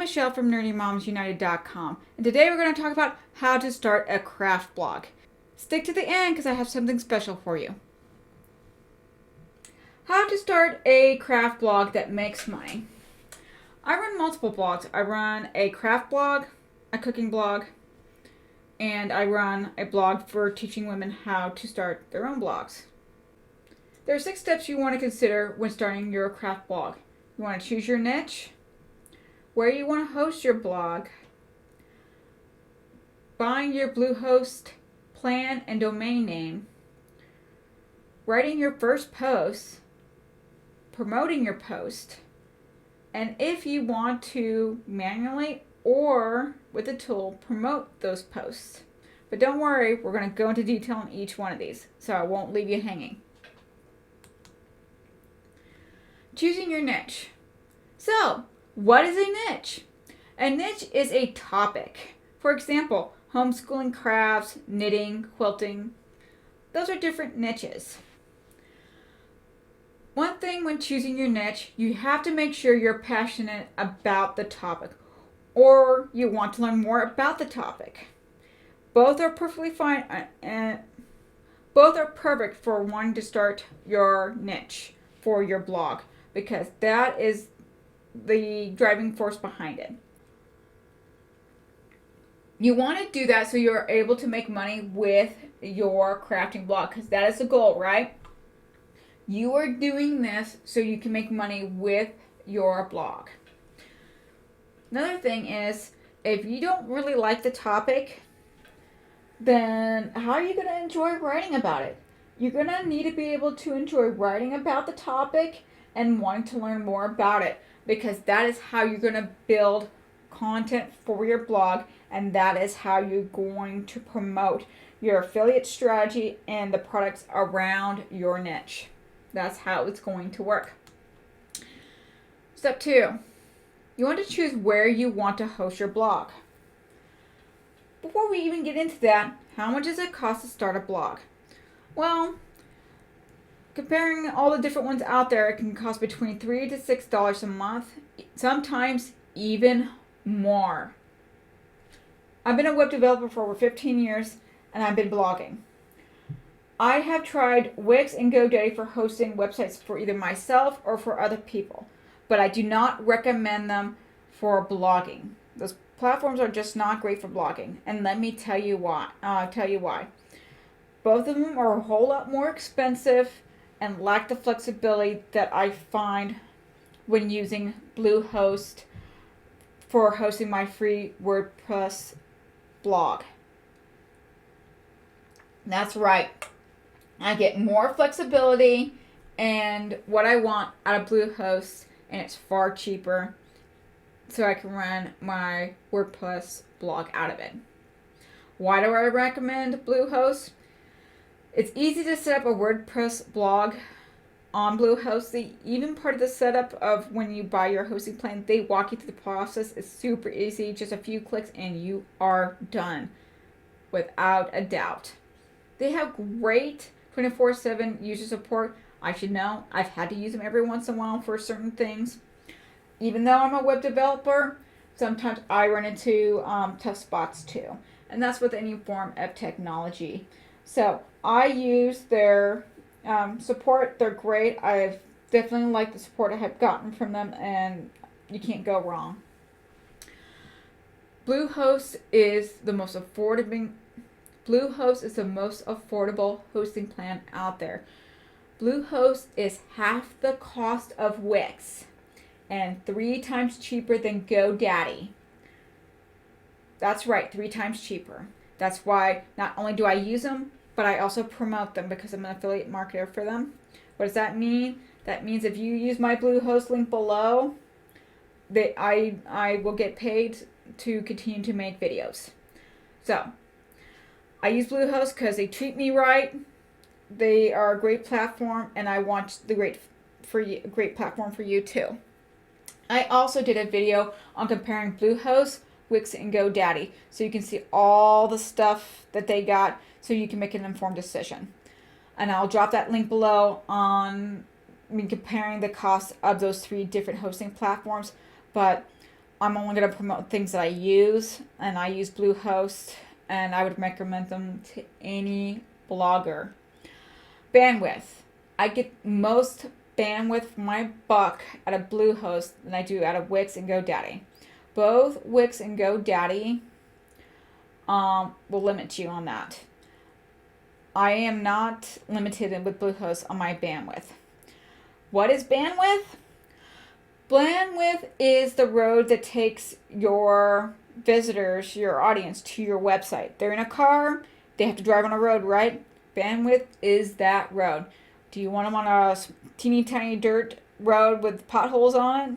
Michelle from nerdymomsunited.com, and today we're going to talk about how to start a craft blog. Stick to the end because I have something special for you. How to start a craft blog that makes money. I run multiple blogs. I run a craft blog, a cooking blog, and I run a blog for teaching women how to start their own blogs. There are 6 steps you want to consider when starting your craft blog. You want to choose your niche, where you want to host your blog, buying your Bluehost plan and domain name, writing your first post, promoting your post, and if you want to manually or with a tool promote those posts. But don't worry, we're going to go into detail on each one of these, so I won't leave you hanging. Choosing your niche. So, what is a niche? A niche is a topic. For example, homeschooling, crafts, knitting, quilting. Those are different niches. One thing when choosing your niche, you have to make sure you're passionate about the topic or you want to learn more about the topic. Both are perfectly fine and both are perfect for wanting to start your niche for your blog because that is the driving force behind it. You want to do that so you're able to make money with your crafting blog because that is the goal, right? You are doing this so you can make money with your blog. Another thing is, if you don't really like the topic, then how are you going to enjoy writing about it? You're going to need to be able to enjoy writing about the topic and wanting to learn more about it because that is how you're going to build content for your blog and that is how you're going to promote your affiliate strategy and the products around your niche. That's how it's going to work. Step 2. You want to choose where you want to host your blog. Before we even get into that, how much does it cost to start a blog? Well, comparing all the different ones out there, it can cost between $3 to $6 a month, sometimes even more. I've been a web developer for over 15 years and I've been blogging. I have tried Wix and GoDaddy for hosting websites for either myself or for other people, but I do not recommend them for blogging. Those platforms are just not great for blogging, and let me tell you why. Both of them are a whole lot more expensive and lack the flexibility that I find when using Bluehost for hosting my free WordPress blog. That's right. I get more flexibility and what I want out of Bluehost, and it's far cheaper, so I can run my WordPress blog out of it. Why do I recommend Bluehost? It's easy to set up a WordPress blog on Bluehost. Even part of the setup of when you buy your hosting plan, they walk you through the process. It's super easy, just a few clicks and you are done without a doubt. They have great 24/7 user support. I should know. I've had to use them every once in a while for certain things. Even though I'm a web developer, sometimes I run into tough spots too. And that's with any form of technology. So I use their support. They're great. I've definitely liked the support I have gotten from them, and you can't go wrong. Bluehost is the most affordable hosting plan out there. Bluehost is half the cost of Wix and 3 times cheaper than GoDaddy. That's right, 3 times cheaper. That's why not only do I use them, but I also promote them because I'm an affiliate marketer for them. What does that mean? That means if you use my Bluehost link below, I will get paid to continue to make videos. So, I use Bluehost because they treat me right. They are a great platform, and I want the great platform for you too. I also did a video on comparing Bluehost, Wix, and GoDaddy, so you can see all the stuff that they got, so you can make an informed decision. And I'll drop that link below on comparing the cost of those 3 different hosting platforms. But I'm only going to promote things that I use, and I use Bluehost, and I would recommend them to any blogger. Bandwidth. I get most bandwidth for my buck out of Bluehost than I do out of Wix and GoDaddy. Both Wix and GoDaddy will limit you on that. I am not limited with Bluehost on my bandwidth. What is bandwidth? Bandwidth is the road that takes your visitors, your audience, to your website. They're in a car, they have to drive on a road, right? Bandwidth is that road. Do you want them on a teeny tiny dirt road with potholes on it?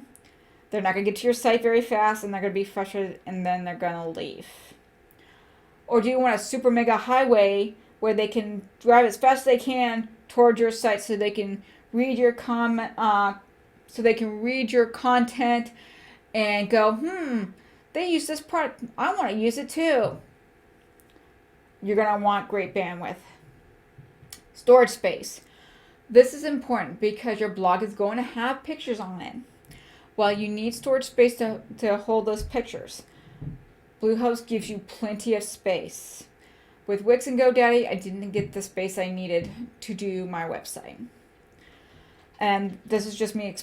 They're not going to get to your site very fast, and they're going to be frustrated, and then they're going to leave. Or do you want a super mega highway where they can drive as fast as they can toward your site so they can read your content and go, they use this product, I want to use it too. You're going to want great bandwidth. Storage space. This is important because your blog is going to have pictures on it. Well, you need storage space to hold those pictures. Bluehost gives you plenty of space. With Wix and GoDaddy, I didn't get the space I needed to do my website. And this is just me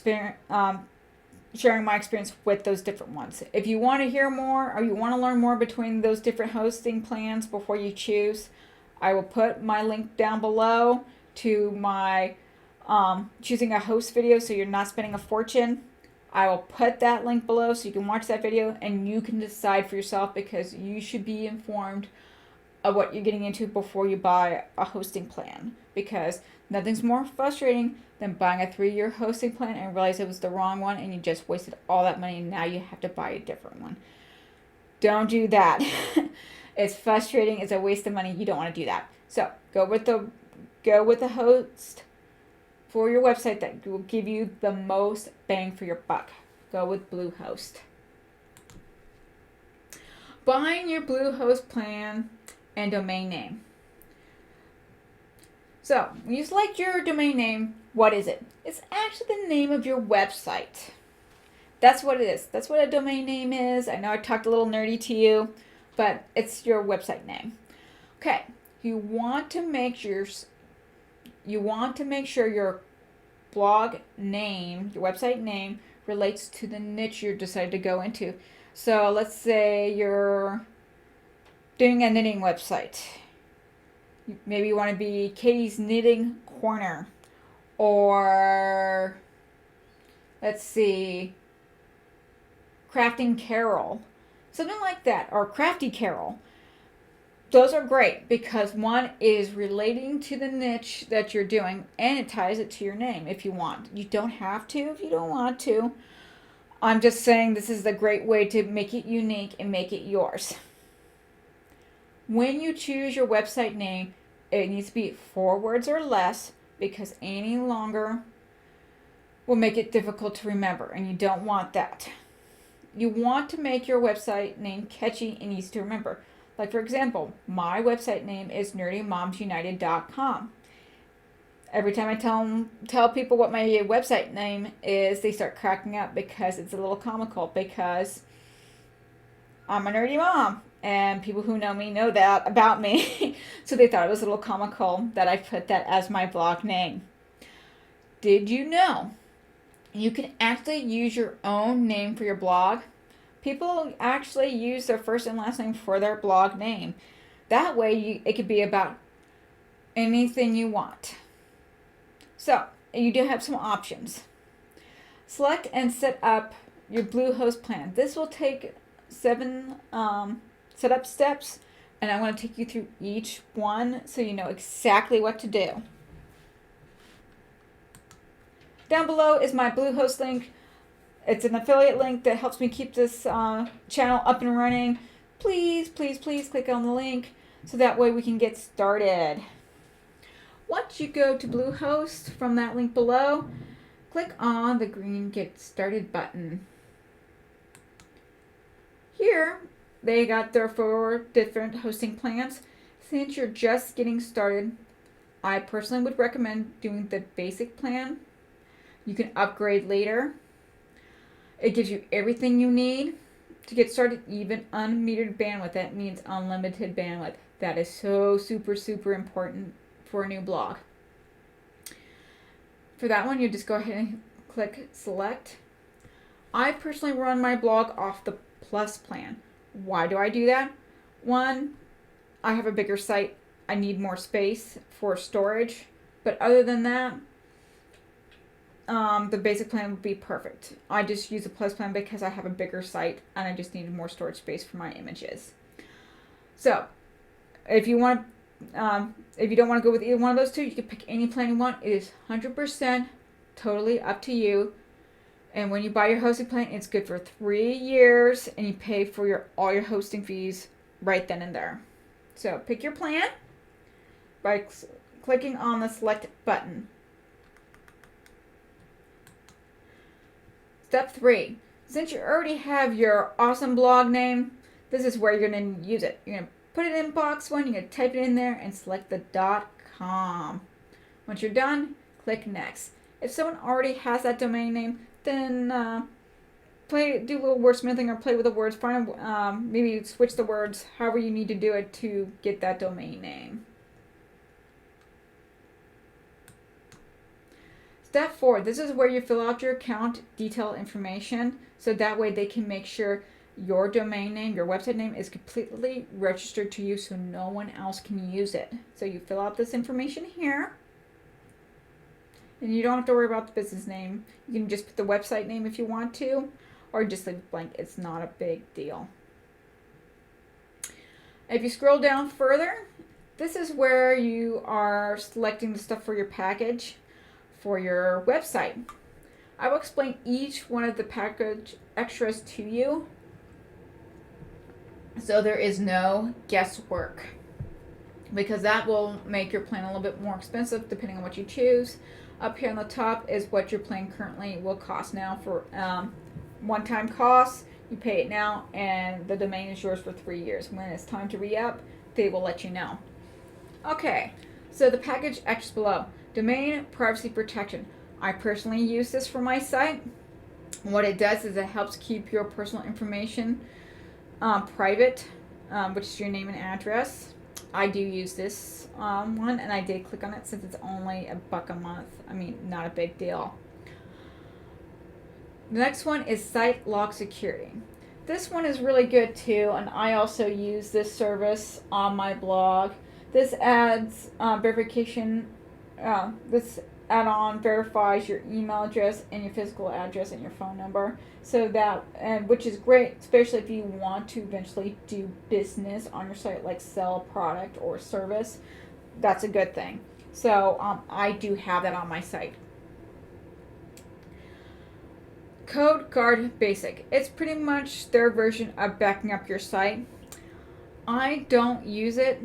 sharing my experience with those different ones. If you want to hear more or you want to learn more between those different hosting plans before you choose, I will put my link down below to my choosing a host video so you're not spending a fortune. I will put that link below so you can watch that video and you can decide for yourself, because you should be informed of what you're getting into before you buy a hosting plan, because nothing's more frustrating than buying a 3-year hosting plan and realize it was the wrong one and you just wasted all that money and now you have to buy a different one. Don't do that. It's frustrating. It's a waste of money. You don't want to do that. So go with the host for your website that will give you the most bang for your buck. Go with Bluehost. Buying your Bluehost plan and domain name. So, when you select your domain name, what is it? It's actually the name of your website. That's what it is. That's what a domain name is. I know I talked a little nerdy to you, but it's your website name. Okay, you want to make sure your blog name, your website name, relates to the niche you decided to go into. So let's say you're doing a knitting website. Maybe you want to be Katie's Knitting Corner, or let's see, Crafting Carol, something like that, or Crafty Carol. Those are great because one is relating to the niche that you're doing and it ties it to your name if you want. You don't have to if you don't want to. I'm just saying this is a great way to make it unique and make it yours. When you choose your website name, it needs to be 4 words or less, because any longer will make it difficult to remember, and you don't want that. You want to make your website name catchy and easy to remember. Like, for example, my website name is nerdymomsunited.com. Every time I tell people what my website name is, they start cracking up because it's a little comical, because I'm a nerdy mom. And people who know me know that about me. So they thought it was a little comical that I put that as my blog name. Did you know you can actually use your own name for your blog? People actually use their first and last name for their blog name. That way it could be about anything you want. So you do have some options. Select and set up your Bluehost plan. This will take 7 setup steps, and I want to take you through each one so you know exactly what to do. Down below is my Bluehost link. It's an affiliate link that helps me keep this channel up and running. Please, please, please click on the link so that way we can get started. Once you go to Bluehost from that link below, click on the green Get Started button. Here, they got their 4 different hosting plans. Since you're just getting started, I personally would recommend doing the basic plan. You can upgrade later. It gives you everything you need. To get started, even unmetered bandwidth, that means unlimited bandwidth. That is so super important for a new blog. For that one, you just go ahead and click select. I personally run my blog off the Plus plan. Why do I do that? One, I have a bigger site. I need more space for storage. But other than that, the basic plan would be perfect. I just use the Plus plan because I have a bigger site and I just needed more storage space for my images. So, if you want, if you don't want to go with either one of those two, you can pick any plan you want. It is 100% totally up to you. And when you buy your hosting plan, it's good for 3 years, and you pay for all your hosting fees right then and there. So pick your plan by clicking on the select button. Step 3. Since you already have your awesome blog name, this is where you're going to use it. You're going to put it in box 1, you're going to type it in there and select the .com. Once you're done, click next. If someone already has that domain name, then do a little wordsmithing or play with the words. Find maybe switch the words, however you need to do it to get that domain name. Step 4. This is where you fill out your account detail information, so that way they can make sure your domain name, your website name is completely registered to you, so no one else can use it. So you fill out this information here. And you don't have to worry about the business name. You can just put the website name if you want to, or just leave it blank. It's not a big deal. If you scroll down further, this is where you are selecting the stuff for your package for your website. I will explain each one of the package extras to you, so there is no guesswork, because that will make your plan a little bit more expensive depending on what you choose. Up here on the top is what your plan currently will cost now for one-time costs. You pay it now, and the domain is yours for 3 years. When it's time to re-up, they will let you know. Okay, so the package extras below. Domain privacy protection. I personally use this for my site. What it does is it helps keep your personal information private, which is your name and address. I do use this one, and I did click on it since it's only $1 a month. I mean, not a big deal. The next one is site log security. This one is really good too, and I also use this service on my blog. This adds verification. This add-on verifies your email address and your physical address and your phone number, so that, and which is great, especially if you want to eventually do business on your site, like sell a product or service. That's a good thing. So I do have that on my site. Code Guard Basic. It's pretty much their version of backing up your site. I don't use it,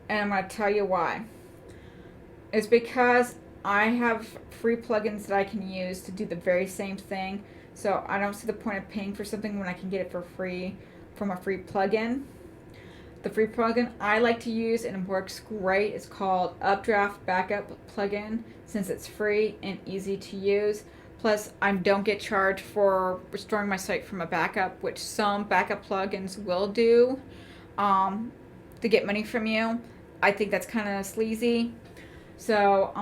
and I'm going to tell you why. It's because I have free plugins that I can use to do the very same thing. So I don't see the point of paying for something when I can get it for free from a free plugin. The free plugin I like to use and works great is called Updraft Backup Plugin, since it's free and easy to use. Plus, I don't get charged for restoring my site from a backup, which some backup plugins will do to get money from you. I think that's kind of sleazy. So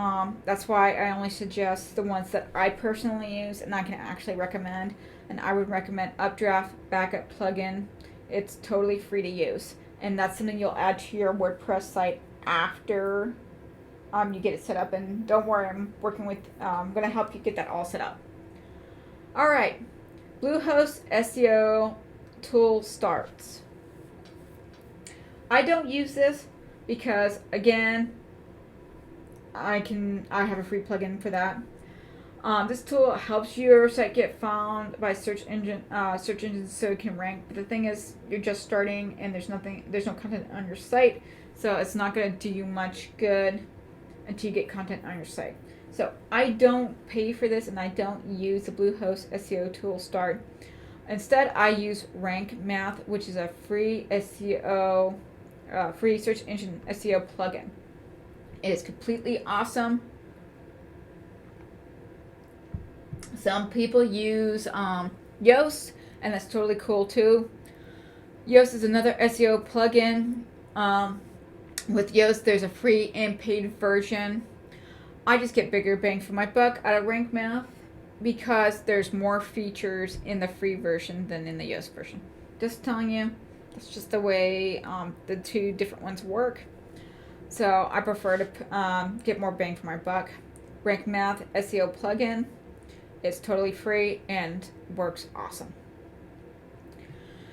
that's why I only suggest the ones that I personally use and I can actually recommend. And I would recommend Updraft Backup Plugin. It's totally free to use. And that's something you'll add to your WordPress site after you get it set up. And don't worry, I'm going to help you get that all set up. All right, Bluehost SEO tool starts. I don't use this because, again, I have a free plugin for that. This tool helps your site get found by search engines so it can rank. But the thing is, you're just starting and there's no content on your site, so it's not going to do you much good until you get content on your site. So I don't pay for this, and I don't use the Bluehost SEO tool start. Instead, I use Rank Math, which is a free free search engine SEO plugin. It is completely awesome. Some people use Yoast. and that's totally cool too. Yoast is another SEO plugin. With Yoast, there's a free and paid version. I just get bigger bang for my buck out of Rank Math because there's more features in the free version than in the Yoast version. Just telling you, that's just the way the two different ones work. So I prefer to get more bang for my buck. Rank Math SEO plugin is totally free and works awesome.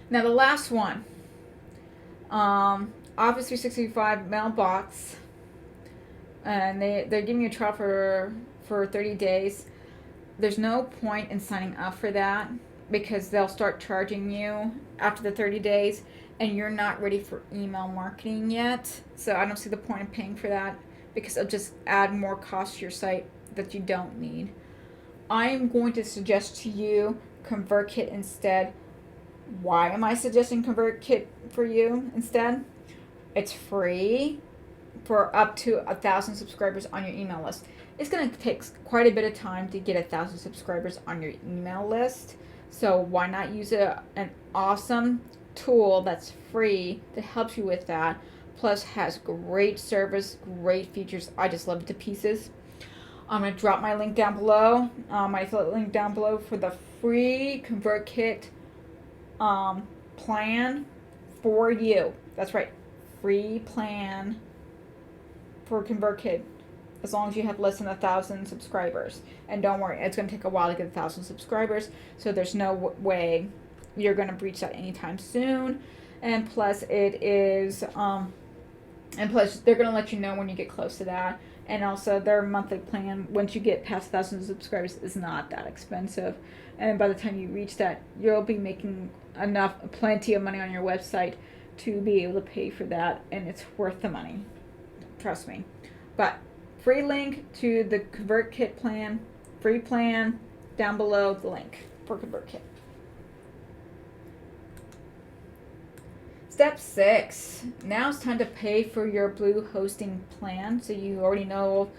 Now the last one, Office 365 mailbox, and they're giving you a trial for 30 days. There's no point in signing up for that because they'll start charging you after the 30 days, and you're not ready for email marketing yet. So I don't see the point in paying for that because it'll just add more cost to your site that you don't need. I'm going to suggest to you ConvertKit instead. Why am I suggesting ConvertKit for you instead? It's free for up to 1,000 subscribers on your email list. It's going to take quite a bit of time to get 1,000 subscribers on your email list. So why not use an awesome tool that's free that helps you with that, plus has great service, great features. I just love it to pieces. I'm going to drop my link down below, my affiliate link down below for the free ConvertKit plan for you. That's right, free plan for ConvertKit as long as you have less than 1,000 subscribers. And don't worry, it's going to take a while to get 1,000 subscribers, so there's no way you're going to breach that anytime soon. And plus it is and plus they're going to let you know when you get close to that. And also their monthly plan, once you get past 1,000 subscribers, is not that expensive. And by the time you reach that, you'll be making plenty of money on your website to be able to pay for that, and it's worth the money. Trust me. But free link to the ConvertKit plan, free plan, down below the link for ConvertKit. Step 6. Now it's time to pay for your Blue hosting plan. So you already know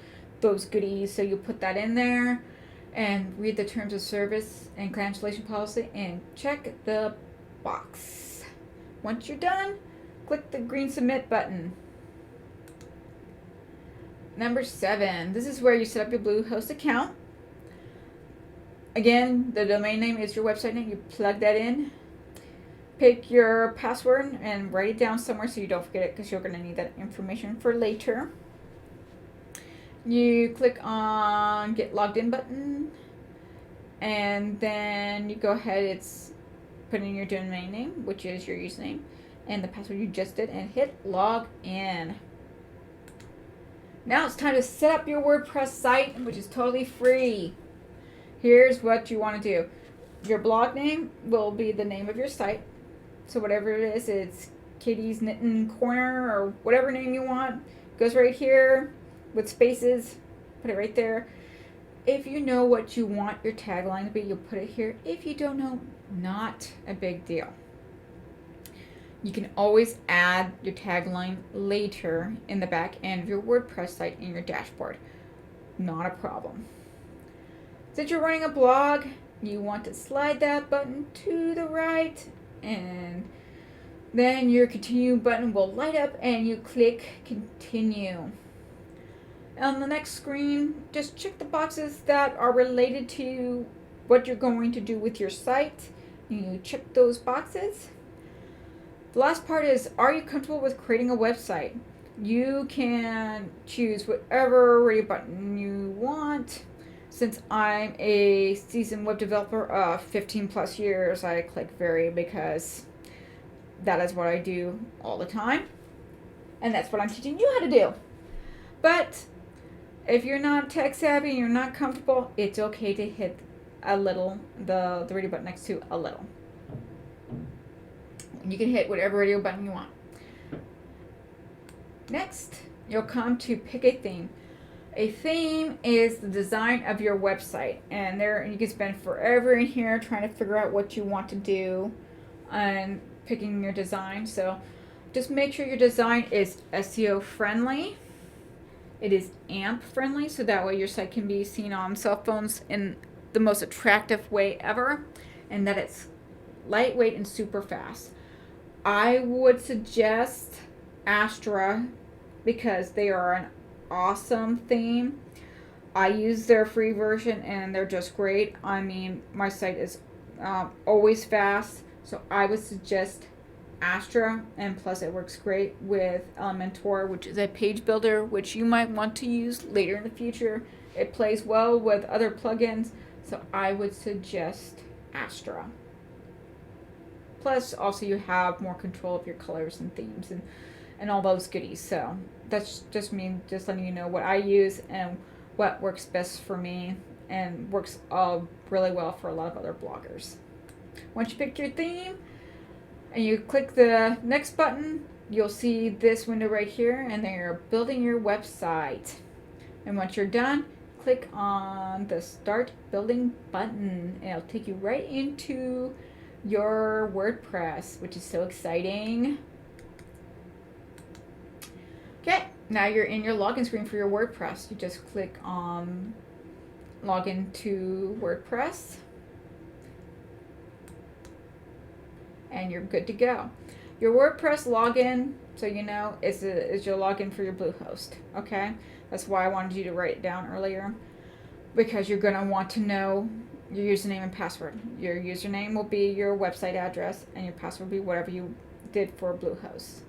those goodies, so you put that in there and read the terms of service and cancellation policy and check the box. Once you're done, click the green submit button. Number 7, this is where you set up your Bluehost account. Again, the domain name is your website name. You plug that in. Pick your password and write it down somewhere so you don't forget it, because you're going to need that information for later. You click on get logged in button, and then you go ahead, it's put in your domain name, which is your username, and the password you just did, and hit log in. Now it's time to set up your WordPress site, which is totally free. Here's what you want to do. Your blog name will be the name of your site. So whatever it is, it's Katie's Knitting Corner or whatever name you want. Goes right here with spaces. Put it right there. If you know what you want your tagline to be, you'll put it here. If you don't know, not a big deal. You can always add your tagline later in the back end of your WordPress site in your dashboard. Not a problem. Since you're running a blog, you want to slide that button to the right, and then your continue button will light up and you click continue. On the next screen, just check the boxes that are related to what you're going to do with your site. You check those boxes. The last part is, are you comfortable with creating a website? You can choose whatever radio button you want. Since I'm a seasoned web developer of 15 plus years, I click vary because that is what I do all the time. And that's what I'm teaching you how to do. But if you're not tech savvy and you're not comfortable, it's okay to hit a little, the radio button next to a little. You can hit whatever radio button you want. Next, you'll come to pick a theme. A theme is the design of your website, and you can spend forever in here trying to figure out what you want to do and picking your design. So just make sure your design is SEO friendly. It is AMP friendly, so that way your site can be seen on cell phones in the most attractive way ever, and that it's lightweight and super fast. I would suggest Astra because they are an awesome theme. I use their free version and they're just great. I mean, my site is always fast, so I would suggest Astra, and plus it works great with Elementor, which is a page builder, which you might want to use later in the future. It plays well with other plugins, so I would suggest Astra. Plus, also you have more control of your colors and themes and all those goodies. So that's just me just letting you know what I use and what works best for me and works really well for a lot of other bloggers. Once you pick your theme and you click the next button, you'll see this window right here, and then you're building your website. And once you're done, click on the Start Building button, and it'll take you right into your WordPress, which is so exciting. Okay, now you're in your login screen for your WordPress. You just click on Login to WordPress, and you're good to go. Your WordPress login, so you know, is your login for your Bluehost. Okay, that's why I wanted you to write it down earlier, because you're gonna want to know your username and password. Your username will be your website address, and your password will be whatever you did for Bluehost.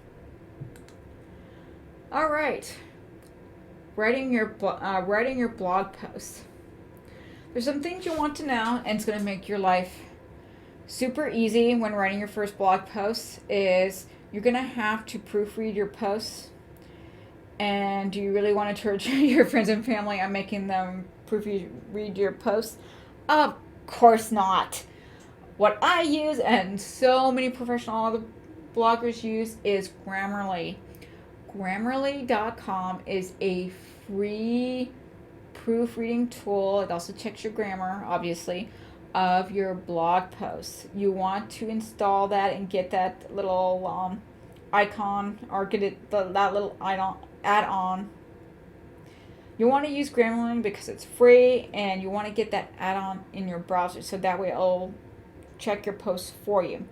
All right, writing your blog posts. There's some things you want to know, and it's going to make your life super easy when writing your first blog post. Is you're going to have to proofread your posts, and do you really want to charge your friends and family on making them proofread your posts? Of course not. What I use, and so many professional other bloggers use, is Grammarly. Grammarly.com is a free proofreading tool. It also checks your grammar, obviously, of your blog posts. You want to install that and get that little icon, or get it that little add-on. You want to use Grammarly because it's free, and you want to get that add-on in your browser, so that way it'll check your posts for you.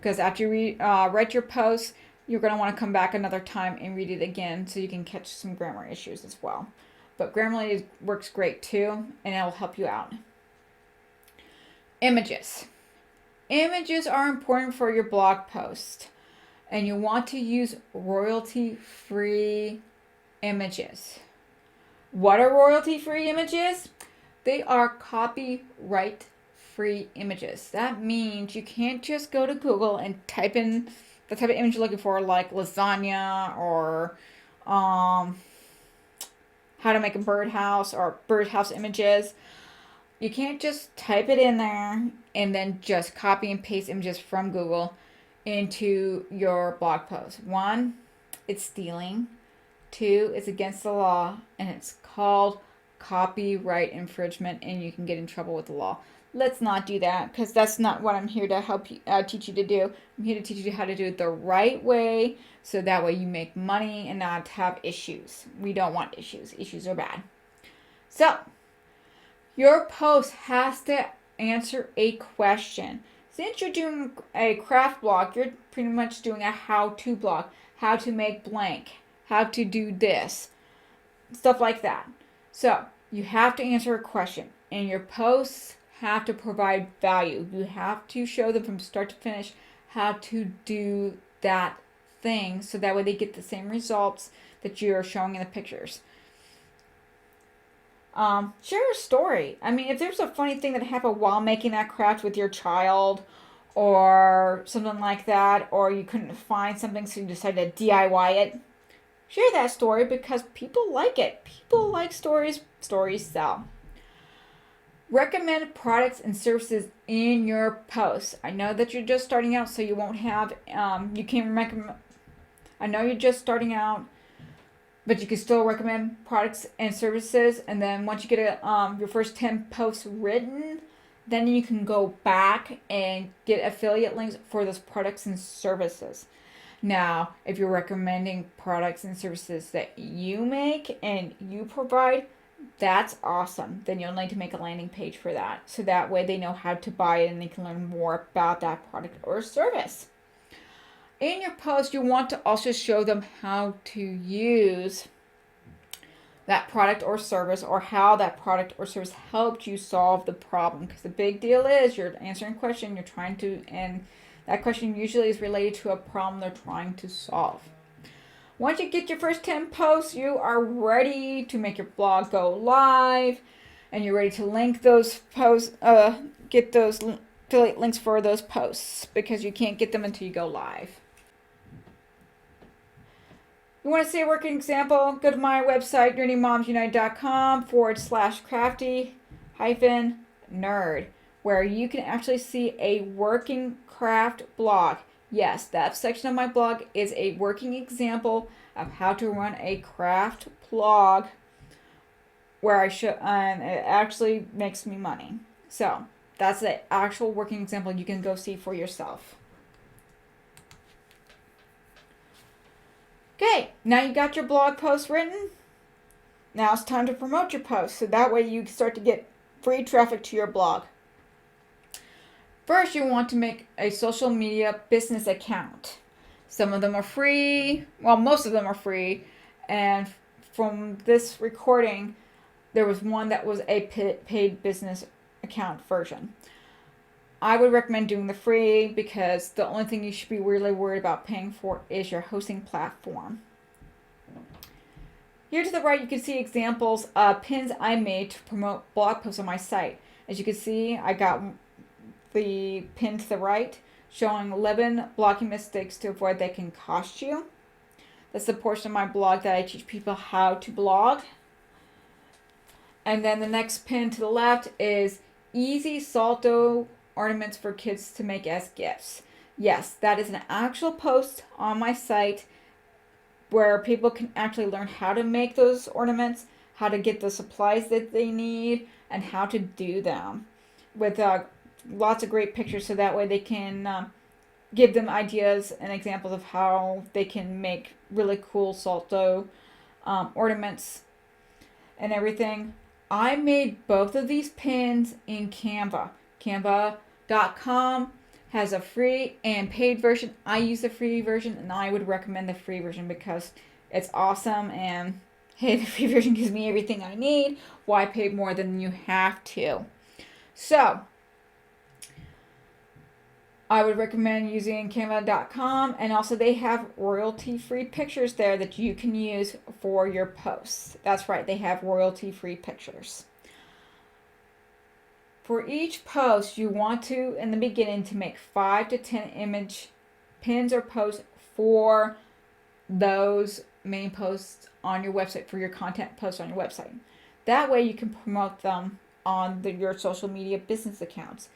Because after you write your post, you're going to want to come back another time and read it again, so you can catch some grammar issues as well. But Grammarly works great too, and it'll help you out. Images. Images are important for your blog post, and you want to use royalty-free images. What are royalty-free images? They are copyright-free images. That means you can't just go to Google and type in the type of image you're looking for, like lasagna or how to make a birdhouse or birdhouse images. You can't just type it in there and then just copy and paste images from Google into your blog post. One, it's stealing. Two, it's against the law, and it's called copyright infringement, and you can get in trouble with the law. Let's not do that, because that's not what I'm here to help you, teach you to do. I'm here to teach you how to do it the right way, so that way you make money and not have issues. We don't want issues. Issues are bad. So, your post has to answer a question. Since you're doing a craft blog, you're pretty much doing a how-to blog. How to make blank. How to do this. Stuff like that. So, you have to answer a question. And your posts have to provide value. You have to show them from start to finish how to do that thing, so that way they get the same results that you're showing in the pictures. Share a story. I mean, if there's a funny thing that happened while making that craft with your child or something like that, or you couldn't find something so you decided to DIY it, share that story, because people like it. People like stories. Stories sell. Recommend products and services in your posts. I know that you're just starting out, so you won't have, you can't recommend, I know you're just starting out, but you can still recommend products and services. And then once you get your first 10 posts written, then you can go back and get affiliate links for those products and services. Now, if you're recommending products and services that you make and you provide, That's awesome. Then you'll need to make a landing page for that. So that way they know how to buy it and they can learn more about that product or service. In your post, you want to also show them how to use that product or service, or how that product or service helped you solve the problem. Because the big deal is you're answering a question, you're trying to, and that question usually is related to a problem they're trying to solve. Once you get your first 10 posts, you are ready to make your blog go live, and you're ready to link those posts, get those affiliate links for those posts, because you can't get them until you go live. You want to see a working example? Go to my website, nerdymomsunite.com/crafty-nerd, where you can actually see a working craft blog. Yes, that section of my blog is a working example of how to run a craft blog where I show, and it actually makes me money. So that's the actual working example you can go see for yourself. Okay, now you got your blog post written. Now it's time to promote your post, so that way you start to get free traffic to your blog. First, you want to make a social media business account. Some of them are free. Well, most of them are free. And from this recording, there was one that was a paid business account version. I would recommend doing the free because the only thing you should be really worried about paying for is your hosting platform. Here to the right, you can see examples of pins I made to promote blog posts on my site. As you can see, I got the pin to the right showing 11 blogging mistakes to avoid that can cost you. That's the portion of my blog that I teach people how to blog. And then the next pin to the left is easy salto ornaments for kids to make as gifts. Yes, that is an actual post on my site where people can actually learn how to make those ornaments, how to get the supplies that they need, and how to do them with lots of great pictures, so that way they can give them ideas and examples of how they can make really cool salto ornaments and everything. I made both of these pins in Canva. Canva.com has a free and paid version. I use the free version, and I would recommend the free version because it's awesome, and hey, the free version gives me everything I need. Why pay more than you have to? So I would recommend using Canva.com, and also they have royalty-free pictures there that you can use for your posts. That's right, they have royalty-free pictures. For each post, you want to, in the beginning, to make 5 to 10 image pins or posts for those main posts on your website, for your content posts on your website. That way you can promote them on your social media business accounts.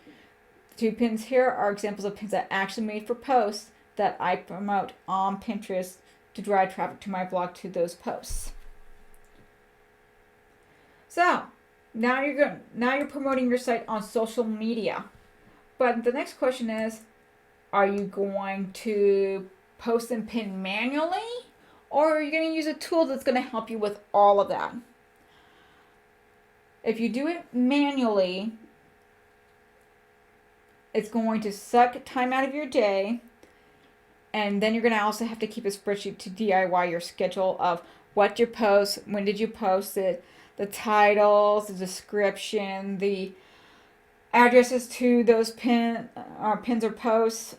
The 2 pins here are examples of pins I actually made for posts that I promote on Pinterest to drive traffic to my blog to those posts. So now you're promoting your site on social media. But the next question is, are you going to post and pin manually, or are you going to use a tool that's going to help you with all of that? If you do it manually, it's going to suck time out of your day, and then you're going to also have to keep a spreadsheet to DIY your schedule of what you post, when did you post it, the titles, the description, the addresses to those pins or posts,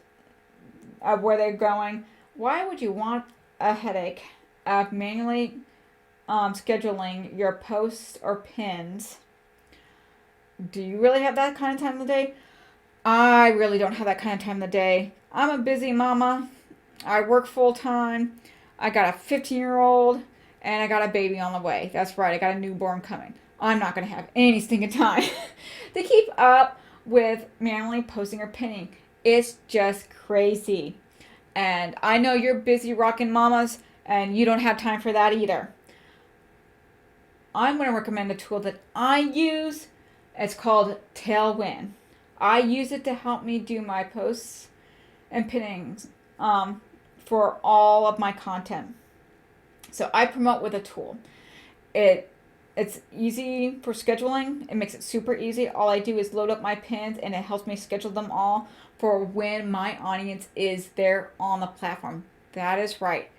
of where they're going. Why would you want a headache of manually scheduling your posts or pins? Do you really have that kind of time of the day? I really don't have that kind of time of the day. I'm a busy mama. I work full time. I got a 15-year-old and I got a baby on the way. That's right, I got a newborn coming. I'm not going to have any stinking time to keep up with manually posting or pinning. It's just crazy. And I know you're busy rocking mamas and you don't have time for that either. I'm going to recommend a tool that I use. It's called Tailwind. I use it to help me do my posts and pinnings for all of my content. So I promote with a tool. It It's easy for scheduling. It makes it super easy. All I do is load up my pins and it helps me schedule them all for when my audience is there on the platform. That is right.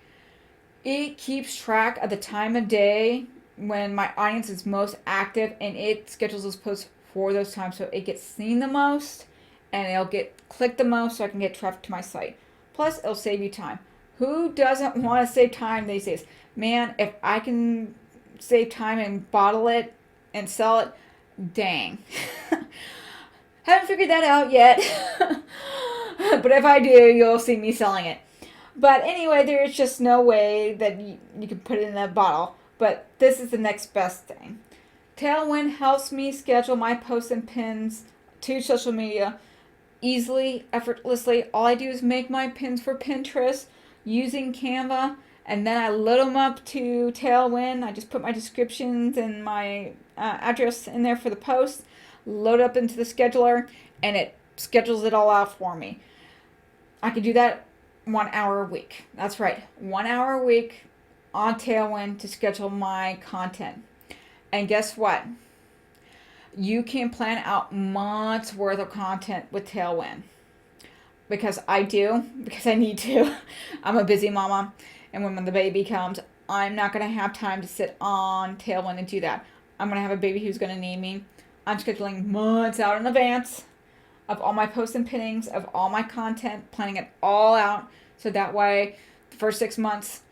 It keeps track of the time of day when my audience is most active and it schedules those posts for those times so it gets seen the most and it'll get clicked the most so I can get traffic to my site. Plus, it'll save you time. Who doesn't want to save time these days? Man, if I can save time and bottle it and sell it, dang. Haven't figured that out yet. But if I do, you'll see me selling it. But anyway, there's just no way that you can put it in a bottle. But this is the next best thing. Tailwind helps me schedule my posts and pins to social media easily, effortlessly. All I do is make my pins for Pinterest using Canva, and then I load them up to Tailwind. I just put my descriptions and my address in there for the post, load up into the scheduler, and it schedules it all out for me. I can do that 1 hour a week. That's right, 1 hour a week on Tailwind to schedule my content. And guess what? You can plan out months worth of content with Tailwind. Because I need to. I'm a busy mama. And when the baby comes, I'm not going to have time to sit on Tailwind and do that. I'm going to have a baby who's going to need me. I'm scheduling months out in advance of all my posts and pinnings, of all my content, planning it all out. So that way, the first 6 months,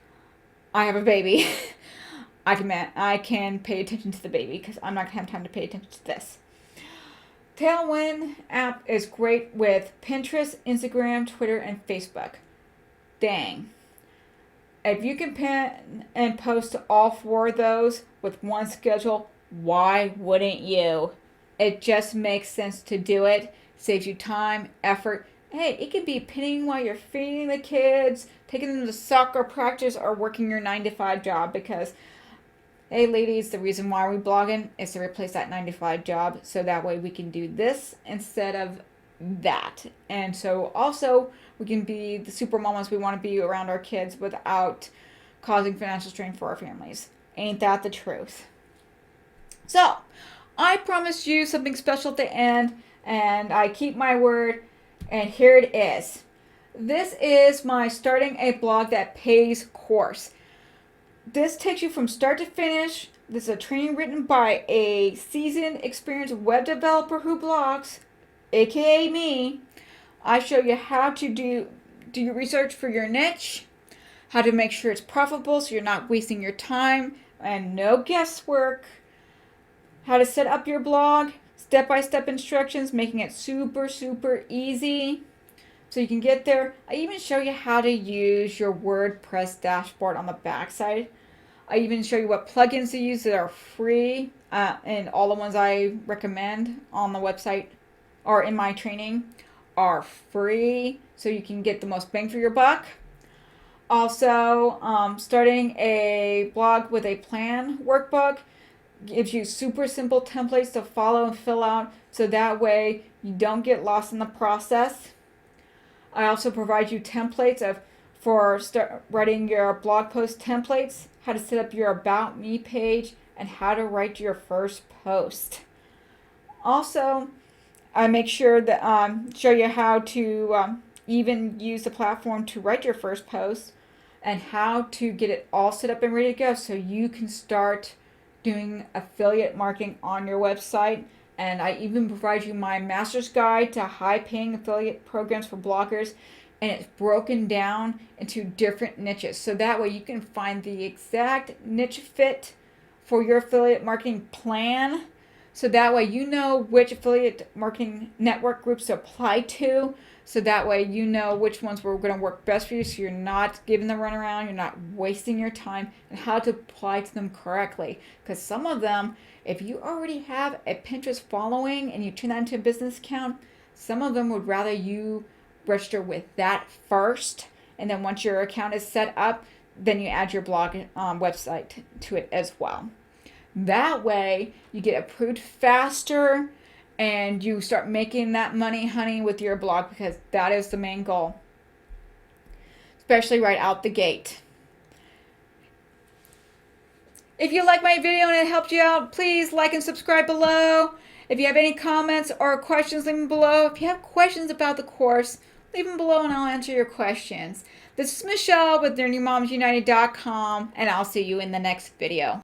I have a baby. I can pay attention to the baby because I'm not going to have time to pay attention to this. Tailwind app is great with Pinterest, Instagram, Twitter, and Facebook. Dang. If you can pin and post to all 4 of those with one schedule, why wouldn't you? It just makes sense to do it. Saves you time, effort. Hey, it could be pinning while you're feeding the kids, taking them to soccer practice, or working your 9-to-5 job because, hey ladies, the reason why we're blogging is to replace that 9-to-5 job so that way we can do this instead of that. And so also we can be the super mamas we want to be around our kids without causing financial strain for our families. Ain't that the truth? So, I promised you something special at the end, and I keep my word, and here it is. This is my Starting a Blog That Pays course. This takes you from start to finish. This is a training written by a seasoned, experienced web developer who blogs, aka me. I show you how to do your research for your niche, how to make sure it's profitable so you're not wasting your time and no guesswork, how to set up your blog, step-by-step instructions, making it super, super easy so you can get there. I even show you how to use your WordPress dashboard on the backside. I even show you what plugins to use that are free, and all the ones I recommend on the website or in my training are free, so you can get the most bang for your buck. Also, starting a blog with a plan workbook gives you super simple templates to follow and fill out, so that way you don't get lost in the process. I also provide you templates for writing your blog post templates, how to set up your About Me page, and how to write your first post. Also, I make sure that show you how to even use the platform to write your first post and how to get it all set up and ready to go so you can start doing affiliate marketing on your website. And I even provide you my master's guide to high-paying affiliate programs for bloggers, and it's broken down into different niches. So that way you can find the exact niche fit for your affiliate marketing plan. So that way you know which affiliate marketing network groups to apply to. So that way you know which ones were going to work best for you so you're not giving the runaround, you're not wasting your time, and how to apply to them correctly. Because some of them, if you already have a Pinterest following and you turn that into a business account, some of them would rather you register with that first. And then once your account is set up, then you add your blog website to it as well. That way you get approved faster and you start making that money, honey, with your blog, because that is the main goal, especially right out the gate. If you like my video and it helped you out, please like and subscribe below. If you have any comments or questions, leave them below. If you have questions about the course, leave them below and I'll answer your questions. This is Michelle with LearningMomsUnited.com, and I'll see you in the next video.